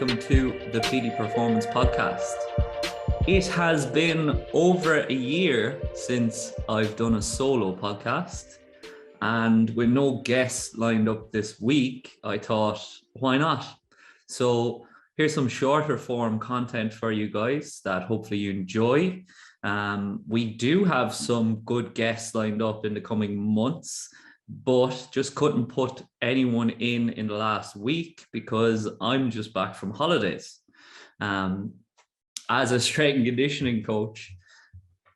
welcome to the Petey Performance Podcast. It has been over a year since I've done a solo podcast, and with no guests lined up this week, I thought, why not? So here's some shorter form content for you guys that hopefully you enjoy. We do have some good guests lined up in the coming months, but just couldn't put anyone in the last week because I'm just back from holidays. As a strength and conditioning coach,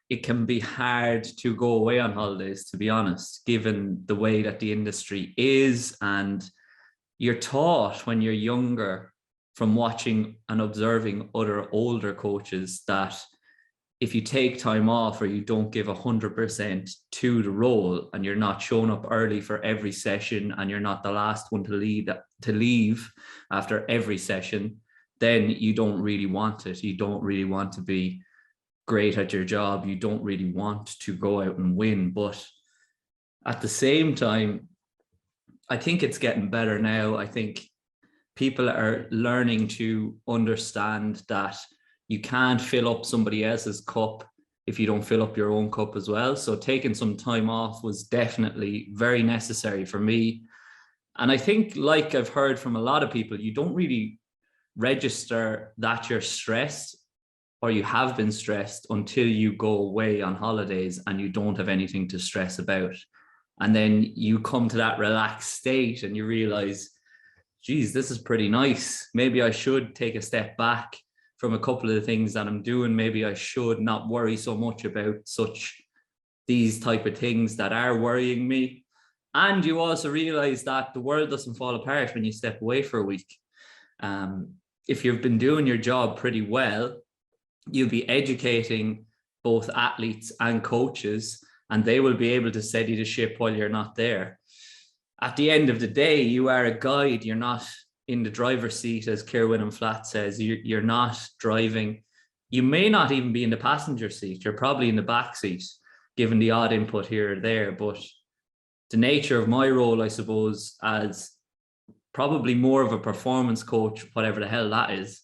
it can be hard to go away on holidays, to be honest, given the way that the industry is. And you're taught when you're younger from watching and observing other older coaches that if you take time off or you don't give 100% to the role and you're not showing up early for every session and you're not the last one to leave after every session, then you don't really want it. You don't really want to be great at your job. You don't really want to go out and win. But at the same time, I think it's getting better now. I think people are learning to understand that you can't fill up somebody else's cup if you don't fill up your own cup as well. So taking some time off was definitely very necessary for me. And I think, like I've heard from a lot of people, you don't really register that you're stressed or you have been stressed until you go away on holidays and you don't have anything to stress about. And then you come to that relaxed state and you realize, geez, this is pretty nice. Maybe I should take a step back from a couple of the things that I'm doing. Maybe I should not worry so much about these type of things that are worrying me. And you also realize that the world doesn't fall apart when you step away for a week. If you've been doing your job pretty well, you'll be educating both athletes and coaches, and they will be able to steady the ship while you're not there. At the end of the day, you are a guide. You're not in the driver's seat, as Kerwin Flat says. You're not driving. You may not even be in the passenger seat. You're probably in the back seat, given the odd input here or there. But the nature of my role, I suppose, as probably more of a performance coach, whatever the hell that is,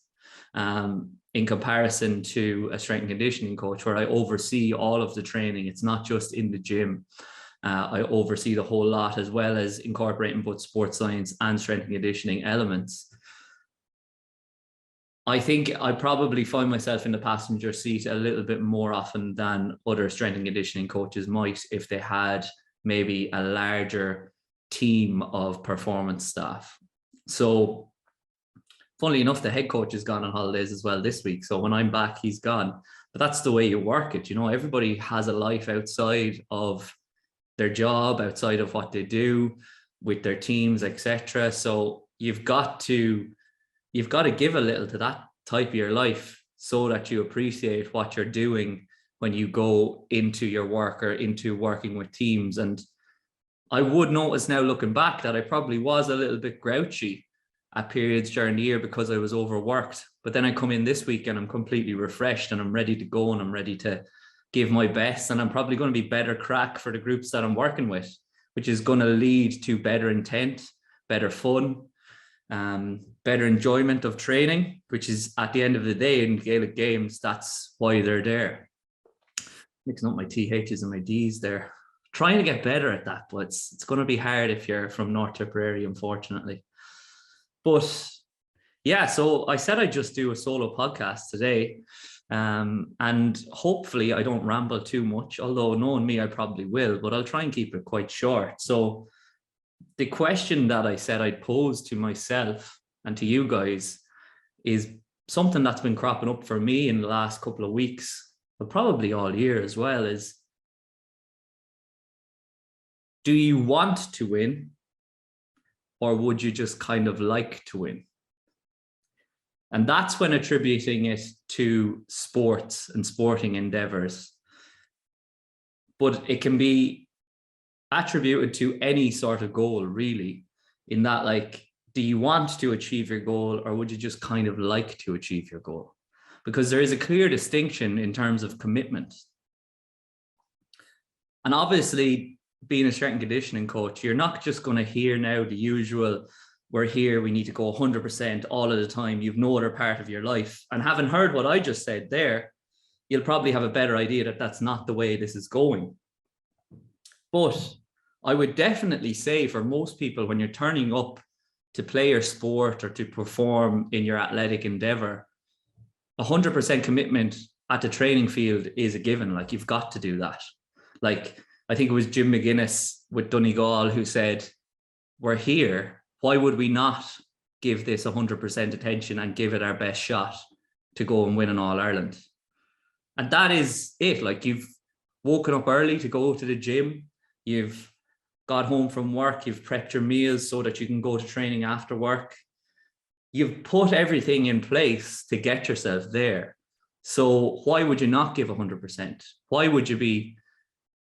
in comparison to a strength and conditioning coach, where I oversee all of the training. It's not just in the gym. I oversee the whole lot, as well as incorporating both sports science and strength and conditioning elements. I think I probably find myself in the passenger seat a little bit more often than other strength and conditioning coaches might if they had maybe a larger team of performance staff. So funnily enough, the head coach has gone on holidays as well this week. So when I'm back, he's gone. But that's the way you work it. You know, everybody has a life outside of their job, outside of what they do with their teams, etc. So you've got to give a little to that type of your life so that you appreciate what you're doing when you go into your work or into working with teams. And I would notice now, looking back, that I probably was a little bit grouchy at periods during the year because I was overworked. But then I come in this week and I'm completely refreshed and I'm ready to go and I'm ready to give my best, and I'm probably going to be better crack for the groups that I'm working with, which is going to lead to better intent, better fun, better enjoyment of training, which is, at the end of the day, in Gaelic games, that's why they're there. Mixing up my THs and my Ds there. Trying to get better at that, but it's going to be hard if you're from North Tipperary, unfortunately. But yeah, so I said I'd just do a solo podcast today. And hopefully I don't ramble too much, although knowing me, I probably will, but I'll try and keep it quite short. So the question that I said I'd pose to myself and to you guys is something that's been cropping up for me in the last couple of weeks, but probably all year as well, is, do you want to win, or would you just kind of like to win? And that's when attributing it to sports and sporting endeavors. But it can be attributed to any sort of goal, really, in that, like, do you want to achieve your goal, or would you just kind of like to achieve your goal? Because there is a clear distinction in terms of commitment. And obviously, being a strength and conditioning coach, you're not just going to hear now the usual we're here, we need to go 100% all of the time. You've no other part of your life. And having heard what I just said there, you'll probably have a better idea that that's not the way this is going. But I would definitely say for most people, when you're turning up to play your sport or to perform in your athletic endeavor, 100% commitment at the training field is a given. Like, you've got to do that. Like, I think it was Jim McGuinness with Donegal who said, we're here. Why would we not give this 100% attention and give it our best shot to go and win an All-Ireland? And that is it. Like, you've woken up early to go to the gym. You've got home from work. You've prepped your meals so that you can go to training after work. You've put everything in place to get yourself there. So why would you not give 100%? Why would you be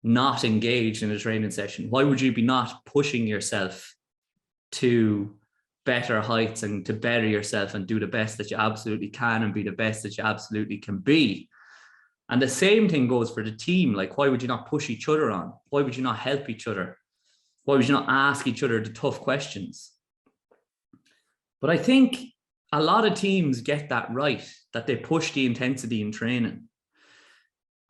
not engaged in a training session? Why would you be not pushing yourself to better heights and to better yourself and do the best that you absolutely can and be the best that you absolutely can be? And the same thing goes for the team. Like, why would you not push each other on? Why would you not help each other? Why would you not ask each other the tough questions? But I think a lot of teams get that right, that they push the intensity in training.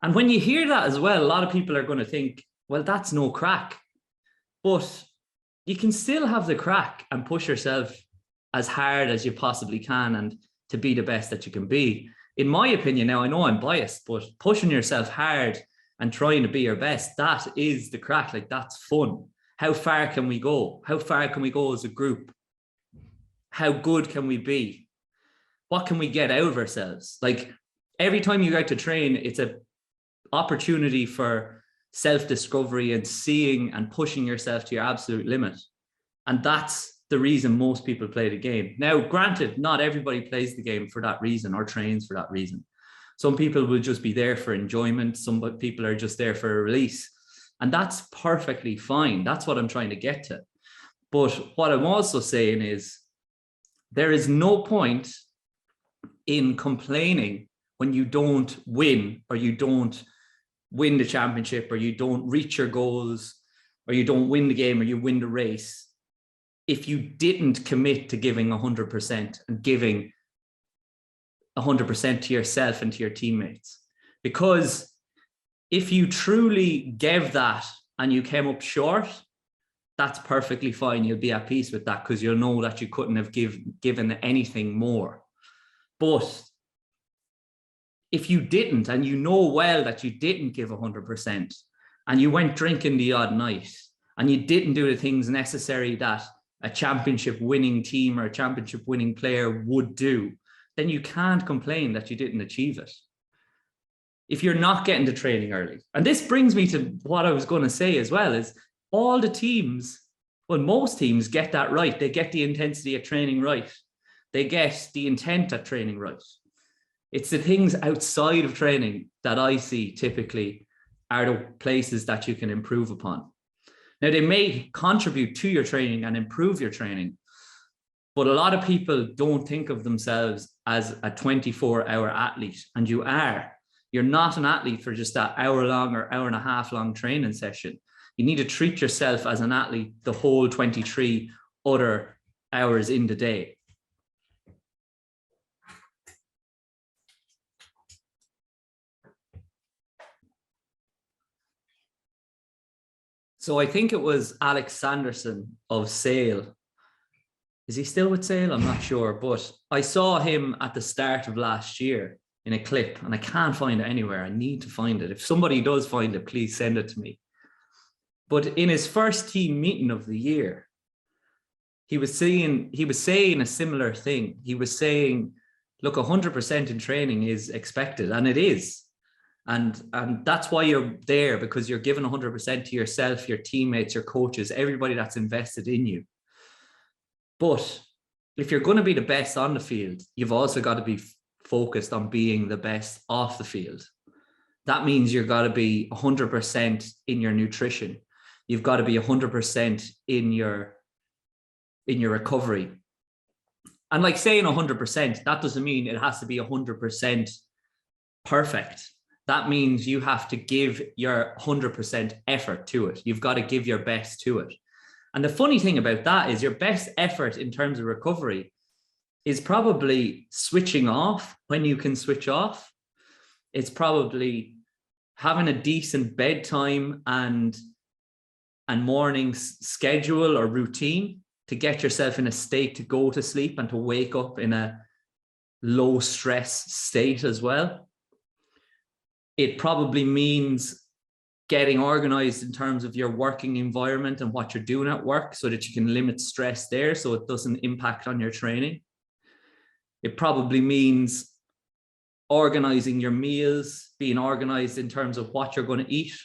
And when you hear that as well, a lot of people are going to think, well, that's no crack. But you can still have the crack and push yourself as hard as you possibly can and to be the best that you can be. In my opinion, now I know I'm biased, but pushing yourself hard and trying to be your best, that is the crack. Like, that's fun. How far can we go? How far can we go as a group? How good can we be? What can we get out of ourselves? Like, every time you go out to train, it's an opportunity for self-discovery and seeing and pushing yourself to your absolute limit. And that's the reason most people play the game. Now, granted, not everybody plays the game for that reason or trains for that reason. Some people will just be there for enjoyment. Some people are just there for a release. And that's perfectly fine. That's what I'm trying to get to. But what I'm also saying is, there is no point in complaining when you don't win, or you don't win the championship, or you don't reach your goals, or you don't win the game, or you win the race, if you didn't commit to giving 100% and giving 100% to yourself and to your teammates. Because if you truly gave that and you came up short, that's perfectly fine. You'll be at peace with that, because you'll know that you couldn't have given anything more. But if you didn't, and you know well that you didn't give 100%, and you went drinking the odd night, and you didn't do the things necessary that a championship winning team or a championship winning player would do, then you can't complain that you didn't achieve it. If you're not getting to training early. And this brings me to what I was going to say as well, is all the teams, well, most teams get that right. They get the intensity at training right. They get the intent at training right. It's the things outside of training that I see typically are the places that you can improve upon. Now, they may contribute to your training and improve your training, but a lot of people don't think of themselves as a 24-hour athlete, and you are. You're not an athlete for just that hour-long or hour-and-a-half-long training session. You need to treat yourself as an athlete the whole 23 other hours in the day. So I think it was Alex Sanderson of Sale. Is he still with Sale? I'm not sure, but I saw him at the start of last year in a clip, and I can't find it anywhere. I need to find it. If somebody does find it, please send it to me. But in his first team meeting of the year, he was saying a similar thing. He was saying, look, 100% in training is expected, and it is. And that's why you're there, because you're giving 100% to yourself, your teammates, your coaches, everybody that's invested in you. But if you're going to be the best on the field, you've also got to be focused on being the best off the field. That means you've got to be 100% in your nutrition. You've got to be 100% in your recovery. And like saying 100%, that doesn't mean it has to be 100% perfect. That means you have to give your 100% effort to it. You've got to give your best to it. And the funny thing about that is your best effort in terms of recovery is probably switching off when you can switch off. It's probably having a decent bedtime and morning schedule or routine to get yourself in a state to go to sleep and to wake up in a low stress state as well. It probably means getting organized in terms of your working environment and what you're doing at work so that you can limit stress there so it doesn't impact on your training. It probably means organizing your meals, being organized in terms of what you're going to eat,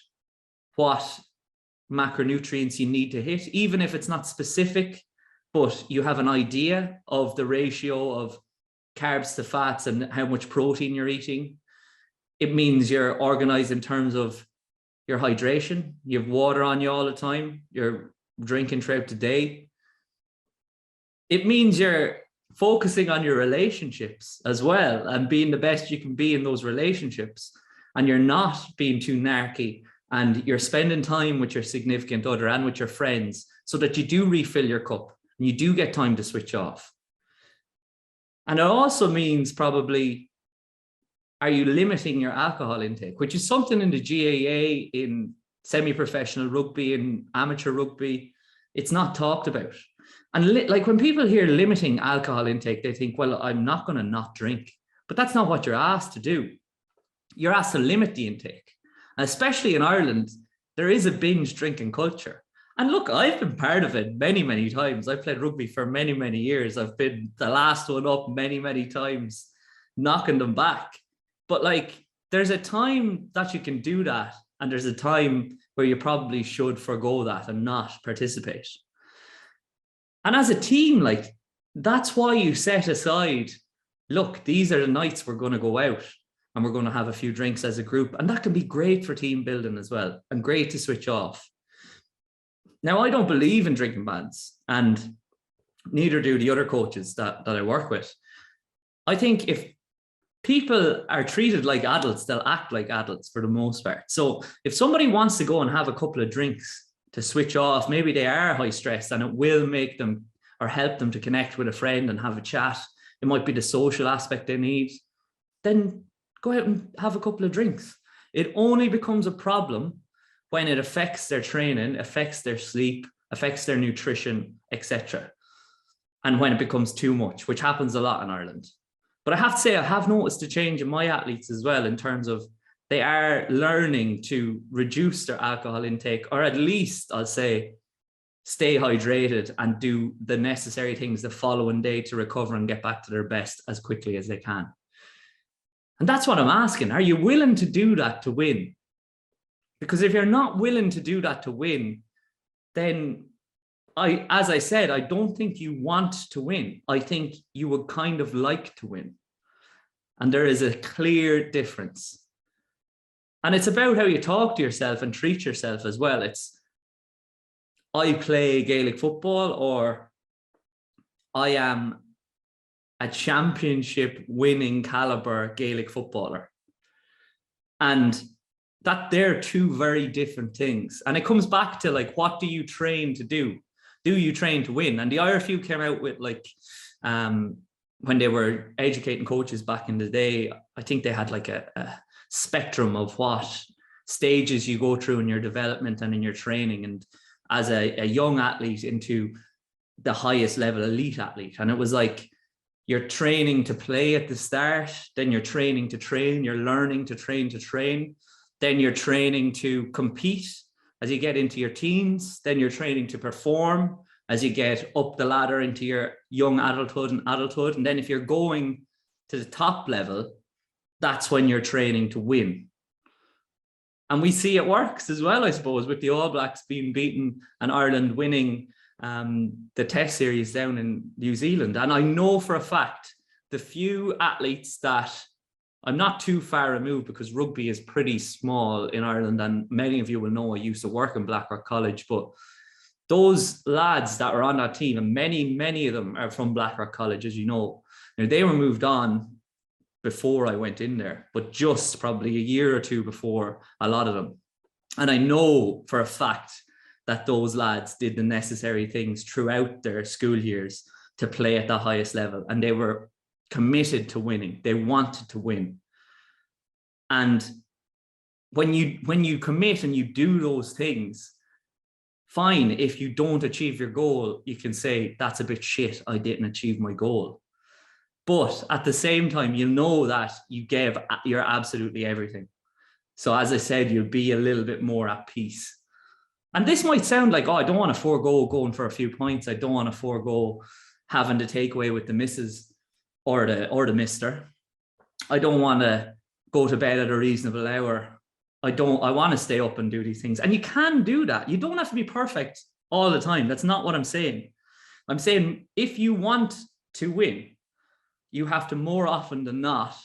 what macronutrients you need to hit, even if it's not specific, but you have an idea of the ratio of carbs to fats and how much protein you're eating. It means you're organized in terms of your hydration. You have water on you all the time. You're drinking throughout the day. It means you're focusing on your relationships as well and being the best you can be in those relationships. And you're not being too narky, and you're spending time with your significant other and with your friends so that you do refill your cup and you do get time to switch off. And it also means probably, are you limiting your alcohol intake, which is something in the GAA, in semi-professional rugby, in amateur rugby, it's not talked about. And like when people hear limiting alcohol intake, they think, well, I'm not going to not drink. But that's not what you're asked to do. You're asked to limit the intake. And especially in Ireland, there is a binge drinking culture. And look, I've been part of it many, many times. I've played rugby for many, many years. I've been the last one up many, many times, knocking them back. But like, there's a time that you can do that. And there's a time where you probably should forgo that and not participate. And as a team, like, that's why you set aside, look, these are the nights we're going to go out and we're going to have a few drinks as a group. And that can be great for team building as well, and great to switch off. Now, I don't believe in drinking bans, and neither do the other coaches that I work with. I think if people are treated like adults, they'll act like adults for the most part. So if somebody wants to go and have a couple of drinks to switch off, maybe they are high stress and it will make them or help them to connect with a friend and have a chat. It might be the social aspect they need. Then go out and have a couple of drinks. It only becomes a problem when it affects their training, affects their sleep, affects their nutrition, etc. And when it becomes too much, which happens a lot in Ireland. But I have to say, I have noticed a change in my athletes as well, in terms of they are learning to reduce their alcohol intake, or at least, I'll say, stay hydrated and do the necessary things the following day to recover and get back to their best as quickly as they can. And that's what I'm asking. Are you willing to do that to win? Because if you're not willing to do that to win, then as I said, I don't think you want to win. I think you would kind of like to win. And there is a clear difference. And it's about how you talk to yourself and treat yourself as well. It's, I play Gaelic football, or I am a championship winning caliber Gaelic footballer. And that they're two very different things. And it comes back to, like, what do you train to do? Do you train to win? And the IRFU came out with, like, when they were educating coaches back in the day, I think they had like a spectrum of what stages you go through in your development and in your training, and as a young athlete into the highest level elite athlete. And it was like, you're training to play at the start, then you're training to train, you're learning to train, then you're training to compete as you get into your teens, then you're training to perform as you get up the ladder into your young adulthood. And then if you're going to the top level, that's when you're training to win. And we see it works as well, I suppose, with the All Blacks being beaten and Ireland winning the Test series down in New Zealand. And I know for a fact, the few athletes that, I'm not too far removed because rugby is pretty small in Ireland, and many of you will know I used to work in Blackrock College, but those lads that were on that team, and many of them are from Blackrock College, as you know, they were moved on before I went in there, but just probably a year or two before a lot of them. And I know for a fact that those lads did the necessary things throughout their school years to play at the highest level, and they were committed to winning. They wanted to win. And when you commit and you do those things, fine, if you don't achieve your goal, you can say, that's a bit shit, I didn't achieve my goal. But at the same time, you know that you gave your absolutely everything. So as I said, you'll be a little bit more at peace. And this might sound like, oh, I don't want to forego going for a few points. I don't want to forego having the takeaway with the missus or the mister. I don't want to go to bed at a reasonable hour. I want to stay up and do these things. And you can do that. You don't have to be perfect all the time. That's not what I'm saying. I'm saying if you want to win, you have to more often than not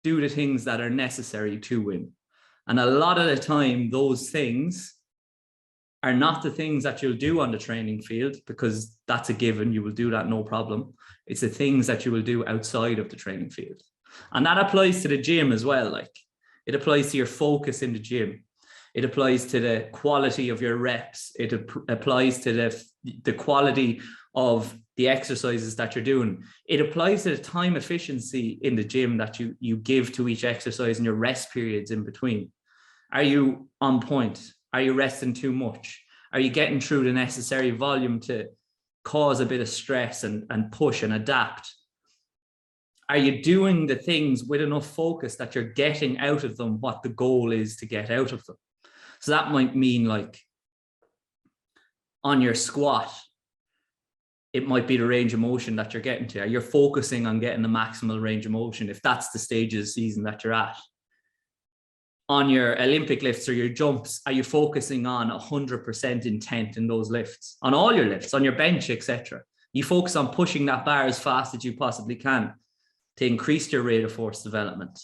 do the things that are necessary to win. And a lot of the time, those things are not the things that you'll do on the training field, because that's a given. You will do that, no problem. It's the things that you will do outside of the training field. And that applies to the gym as well. Like, it applies to your focus in the gym. It applies to the quality of your reps. It applies to the quality of the exercises that you're doing. It applies to the time efficiency in the gym that you give to each exercise and your rest periods in between. Are you on point? Are you resting too much? Are you getting through the necessary volume to cause a bit of stress and push and adapt? Are you doing the things with enough focus that you're getting out of them what the goal is to get out of them? So that might mean, like, on your squat, it might be the range of motion that you're getting to. You're focusing on getting the maximal range of motion if that's the stage of the season that you're at. On your Olympic lifts or your jumps, are you focusing on 100% intent in those lifts? On all your lifts, on your bench, etc. You focus on pushing that bar as fast as you possibly can to increase your rate of force development.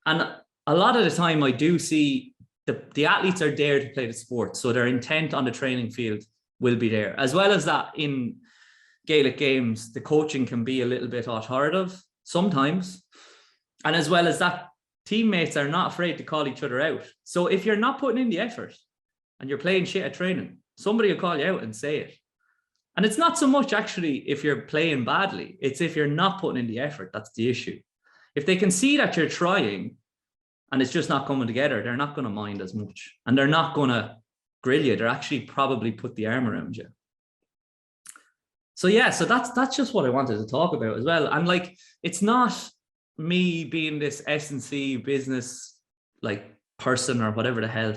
And a lot of the time I do see the athletes are there to play the sport. So their intent on the training field will be there. As well as that, in Gaelic games, the coaching can be a little bit authoritative sometimes. And as well as that, teammates are not afraid to call each other out. So if you're not putting in the effort and you're playing shit at training, somebody will call you out and say it. And it's not so much actually if you're playing badly, it's if you're not putting in the effort, that's the issue. If they can see that you're trying and it's just not coming together, they're not going to mind as much. And they're not going to grill you. They're actually probably put the arm around you. So yeah, so that's just what I wanted to talk about as well. And like, it's not me being this S&C business like person or whatever the hell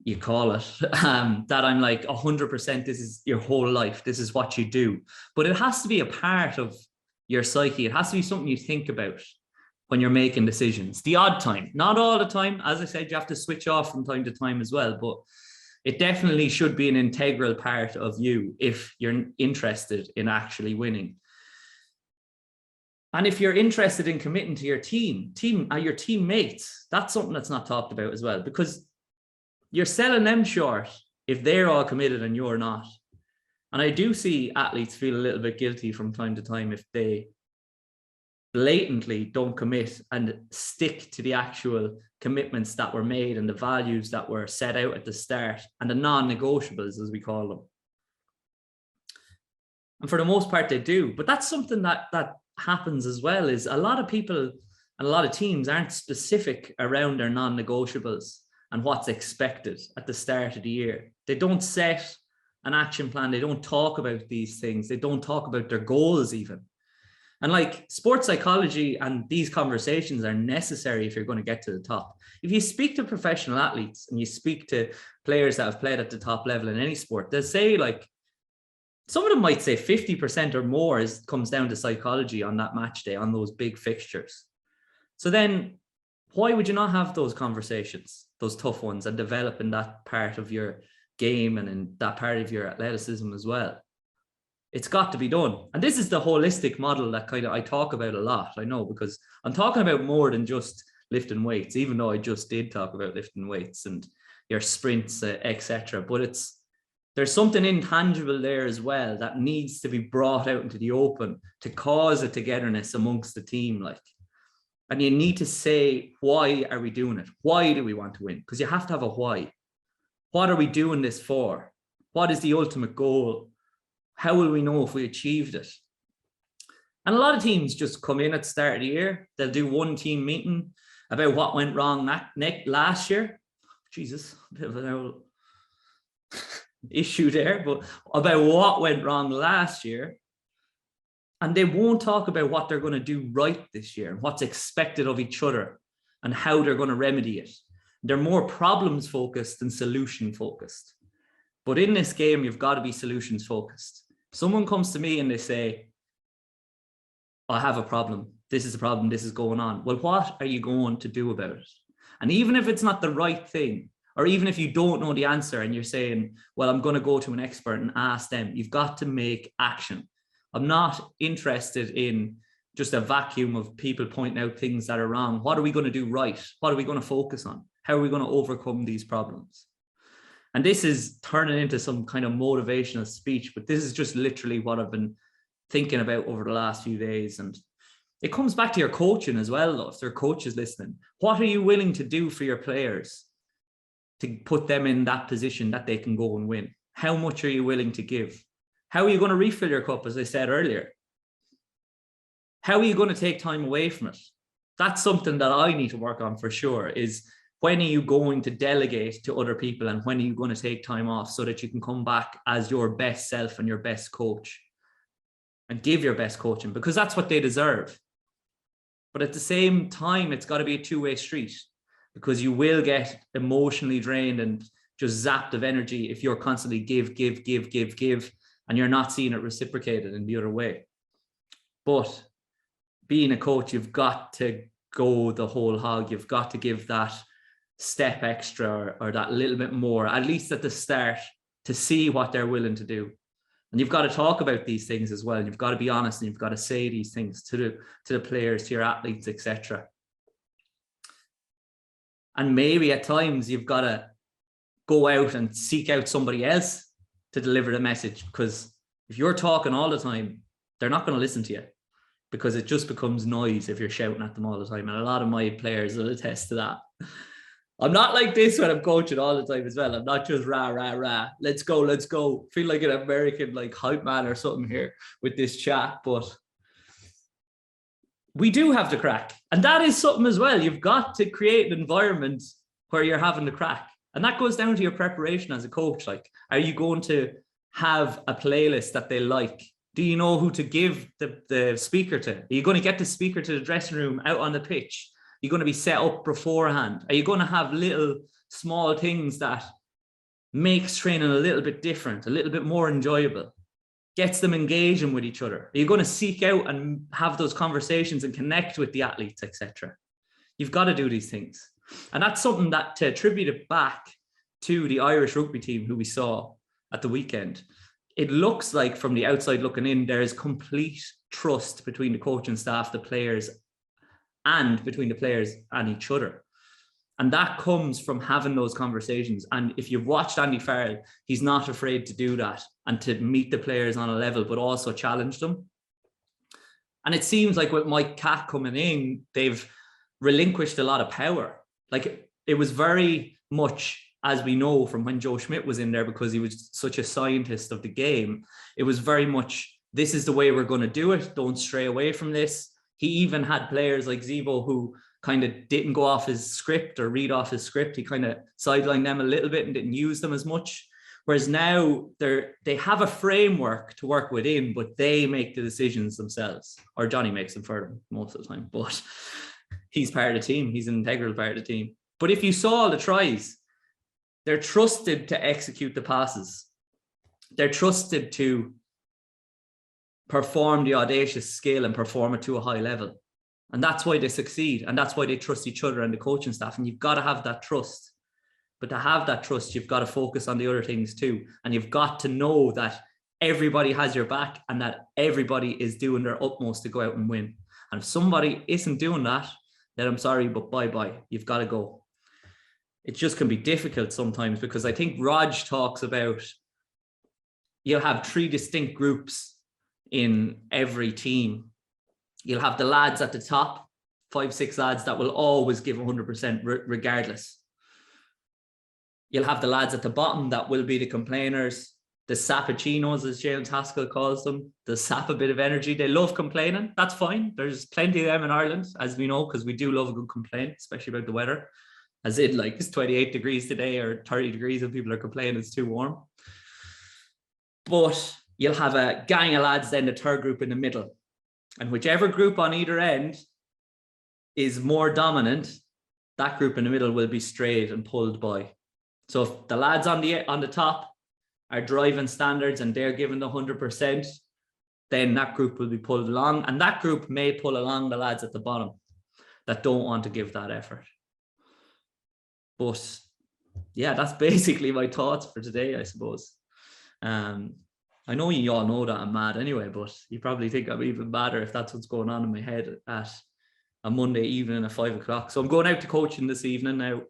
you call it, that I'm like 100%, this is your whole life, this is what you do. But it has to be a part of your psyche. It has to be something you think about when you're making decisions. The odd time, not all the time. As I said, you have to switch off from time to time as well, but it definitely should be an integral part of you if you're interested in actually winning. And if you're interested in committing to your your teammates, that's something that's not talked about as well, because you're selling them short if they're all committed and you're not. And I do see athletes feel a little bit guilty from time to time if they blatantly don't commit and stick to the actual commitments that were made and the values that were set out at the start and the non-negotiables, as we call them. And for the most part, they do. But that's something that happens as well, is a lot of people and a lot of teams aren't specific around their non-negotiables and what's expected at the start of the year. They don't set an action plan. They don't talk about these things. They don't talk about their goals even. And like, sports psychology and these conversations are necessary if you're going to get to the top. If you speak to professional athletes and you speak to players that have played at the top level in any sport, they'll say, like, some of them might say 50% or more comes down to psychology on that match day, on those big fixtures. So then why would you not have those conversations, those tough ones, and develop in that part of your game and in that part of your athleticism as well? It's got to be done. And this is the holistic model that kind of I talk about a lot. I know, because I'm talking about more than just lifting weights, even though I just did talk about lifting weights and your sprints, etc. But there's something intangible there as well that needs to be brought out into the open to cause a togetherness amongst the team. Like, and you need to say, why are we doing it? Why do we want to win? Because you have to have a why. What are we doing this for? What is the ultimate goal? How will we know if we achieved it? And a lot of teams just come in at the start of the year. They'll do one team meeting about what went wrong last year. Jesus, a bit of an issue there, but about what went wrong last year. And they won't talk about what they're going to do right this year and what's expected of each other and how they're going to remedy it. They're more problems focused than solution focused. But in this game, you've got to be solutions focused. Someone comes to me and they say, I have a problem. This is a problem. This is going on. Well, what are you going to do about it? And even if it's not the right thing, or even if you don't know the answer and you're saying, well, I'm going to go to an expert and ask them, you've got to make action. I'm not interested in just a vacuum of people pointing out things that are wrong. What are we going to do right? What are we going to focus on? How are we going to overcome these problems? And this is turning into some kind of motivational speech, but this is just literally what I've been thinking about over the last few days. And it comes back to your coaching as well, though, if there are coaches listening. What are you willing to do for your players to put them in that position that they can go and win? How much are you willing to give? How are you going to refill your cup, as I said earlier? How are you going to take time away from it? That's something that I need to work on for sure, is when are you going to delegate to other people and when are you going to take time off so that you can come back as your best self and your best coach and give your best coaching, because that's what they deserve. But at the same time, it's got to be a two-way street, because you will get emotionally drained and just zapped of energy if you're constantly give, and you're not seeing it reciprocated in the other way. But being a coach, you've got to go the whole hog. You've got to give that step extra or that little bit more, at least at the start, to see what they're willing to do. And you've got to talk about these things as well. You've got to be honest, and you've got to say these things to the players, to your athletes, etc. And maybe at times you've got to go out and seek out somebody else to deliver the message, because if you're talking all the time, they're not going to listen to you, because it just becomes noise if you're shouting at them all the time. And a lot of my players will attest to that. I'm not like this when I'm coaching all the time as well. I'm not just rah, rah, rah. Let's go, let's go. Feel like an American like hype man or something here with this chat. But we do have the crack. And that is something as well. You've got to create an environment where you're having the crack. And that goes down to your preparation as a coach. Like, are you going to have a playlist that they like? Do you know who to give the speaker to? Are you going to get the speaker to the dressing room out on the pitch? You're going to be set up beforehand? Are you going to have little small things that makes training a little bit different, a little bit more enjoyable, gets them engaging with each other? Are you going to seek out and have those conversations and connect with the athletes, etc.? You've got to do these things. And that's something that, to attribute it back to the Irish rugby team who we saw at the weekend, it looks like from the outside looking in, there is complete trust between the coaching staff, the players, and between the players and each other. And that comes from having those conversations. And if you've watched Andy Farrell, he's not afraid to do that and to meet the players on a level, but also challenge them. And it seems like with Mike Catt coming in, they've relinquished a lot of power. Like, it was very much, as we know from when Joe Schmidt was in there, because he was such a scientist of the game, it was very much, this is the way we're going to do it. Don't stray away from this. He even had players like Zebo who kind of didn't go off his script or read off his script. He kind of sidelined them a little bit and didn't use them as much. Whereas now they have a framework to work within, but they make the decisions themselves, or Johnny makes them for them most of the time. But he's part of the team. He's an integral part of the team. But if you saw the tries, they're trusted to execute the passes. They're trusted to perform the audacious skill and perform it to a high level. And that's why they succeed. And that's why they trust each other and the coaching staff. And you've got to have that trust. But to have that trust, you've got to focus on the other things too. And you've got to know that everybody has your back and that everybody is doing their utmost to go out and win. And if somebody isn't doing that, then I'm sorry, but bye-bye. You've got to go. It just can be difficult sometimes, because I think Raj talks about you'll have 3 distinct groups in every team. You'll have the lads at the top, 5, 6 lads that will always give 100% regardless. You'll have the lads at the bottom that will be the complainers, the sappuccinos, as James Haskell calls them, the sap a bit of energy. They love complaining. That's fine. There's plenty of them in Ireland, as we know, because we do love a good complaint, especially about the weather. As in, like, it's 28 degrees today or 30 degrees and people are complaining it's too warm. But you'll have a gang of lads then, the third group in the middle. And whichever group on either end is more dominant, that group in the middle will be strayed and pulled by. So if the lads on the top are driving standards and they're giving the 100%, then that group will be pulled along. And that group may pull along the lads at the bottom that don't want to give that effort. But yeah, that's basically my thoughts for today, I suppose. I know you all know that I'm mad anyway, but you probably think I'm even madder if that's what's going on in my head at a Monday evening at 5 o'clock. So I'm going out to coaching this evening now.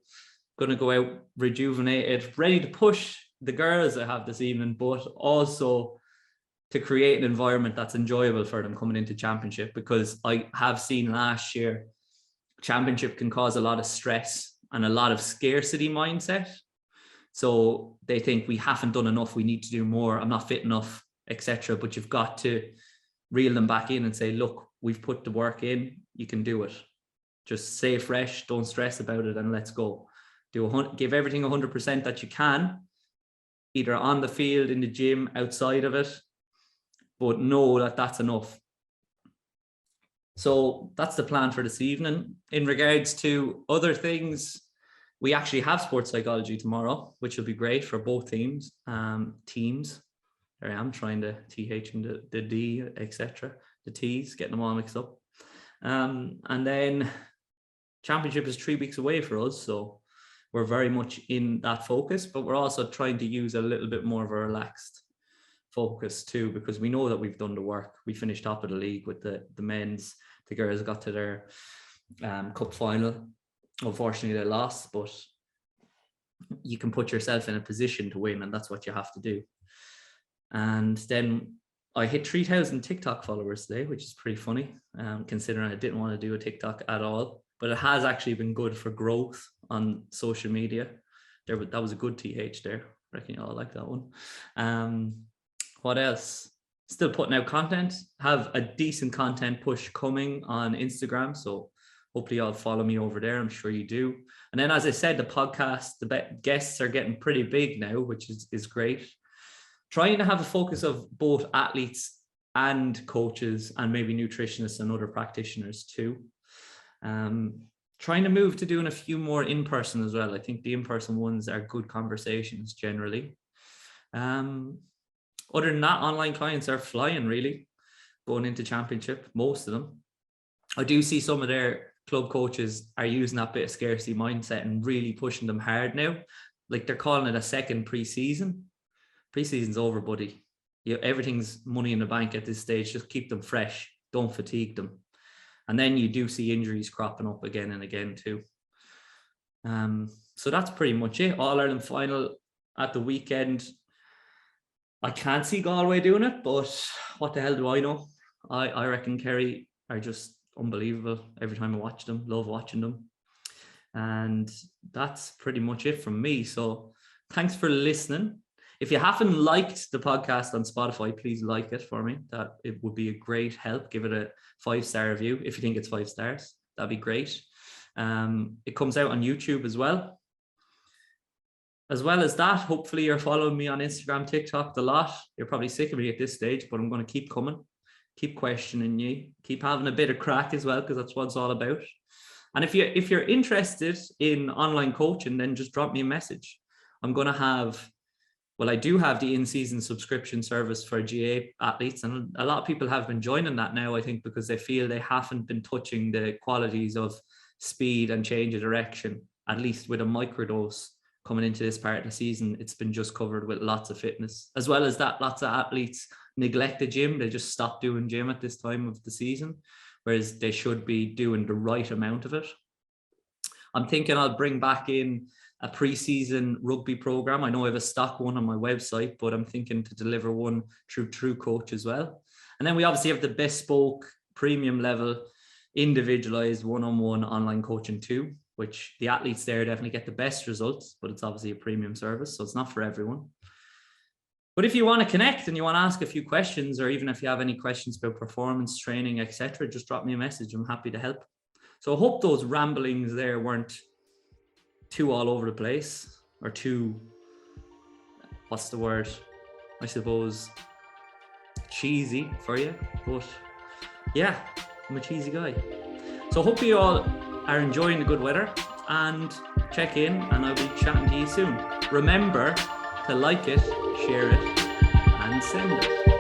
Going to go out rejuvenated, ready to push the girls I have this evening, but also to create an environment that's enjoyable for them coming into championship, because I have seen last year championship can cause a lot of stress and a lot of scarcity mindset. So they think we haven't done enough, we need to do more, I'm not fit enough, etc. But you've got to reel them back in and say, look, we've put the work in, you can do it. Just stay fresh, don't stress about it, and let's go. Give everything 100% that you can, either on the field, in the gym, outside of it, but know that that's enough. So that's the plan for this evening. In regards to other things, we actually have sports psychology tomorrow, which will be great for both teams. There I am trying to TH and the D, etc. The T's, getting them all mixed up. And then championship is 3 weeks away for us, so we're very much in that focus, but we're also trying to use a little bit more of a relaxed focus too, because we know that we've done the work. We finished top of the league with the men's. The girls got to their cup final. Unfortunately, they lost, but you can put yourself in a position to win, and that's what you have to do. And then I hit 3,000 TikTok followers today, which is pretty funny, considering I didn't want to do a TikTok at all. But it has actually been good for growth on social media. That was a good TH there. I reckon you all like that one. What else? Still putting out content. Have a decent content push coming on Instagram. So hopefully y'all follow me over there. I'm sure you do. And then, as I said, the podcast, the guests are getting pretty big now, which is great. Trying to have a focus of both athletes and coaches and maybe nutritionists and other practitioners too. Trying to move to doing a few more in-person as well. I think the in-person ones are good conversations generally. Other than that, online clients are flying really, going into championship, most of them. I do see some of their club coaches are using that bit of scarcity mindset and really pushing them hard now. Like, they're calling it a second pre-season. Pre-season's over, buddy. Everything's money in the bank at this stage. Just keep them fresh. Don't fatigue them. And then you do see injuries cropping up again and again too. So that's pretty much it. All-Ireland final at the weekend. I can't see Galway doing it, but what the hell do I know? I reckon Kerry are just unbelievable every time I watch them. Love watching them. And that's pretty much it from me. So thanks for listening. If you haven't liked the podcast on Spotify, please like it for me. That it would be a great help. Give it a 5-star review if you think it's 5 stars. That'd be great. It comes out on YouTube as well. As well as that, hopefully you're following me on Instagram, TikTok, the lot. You're probably sick of me at this stage, but I'm going to keep coming, keep questioning you, keep having a bit of crack as well, because that's what it's all about. And if you're interested in online coaching, then just drop me a message. I'm going to have, well, I do have the in-season subscription service for GA athletes, and a lot of people have been joining that now, I think, because they feel they haven't been touching the qualities of speed and change of direction, at least with a microdose. Coming into this part of the season, it's been just covered with lots of fitness. As well as that, lots of athletes neglect the gym. They just stop doing gym at this time of the season, whereas they should be doing the right amount of it. I'm thinking I'll bring back in a pre-season rugby program. I know I have a stock one on my website, but I'm thinking to deliver one through True Coach as well. And then we obviously have the bespoke premium level, individualized one-on-one online coaching too, which the athletes there definitely get the best results, but it's obviously a premium service, so it's not for everyone. But if you want to connect and you want to ask a few questions, or even if you have any questions about performance training, etc., just drop me a message. I'm happy to help. So I hope those ramblings there weren't too all over the place, or too, what's the word? I suppose cheesy for you. But yeah, I'm a cheesy guy. So hope you all are enjoying the good weather, and check in, and I'll be chatting to you soon. Remember to like it, share it, and send it.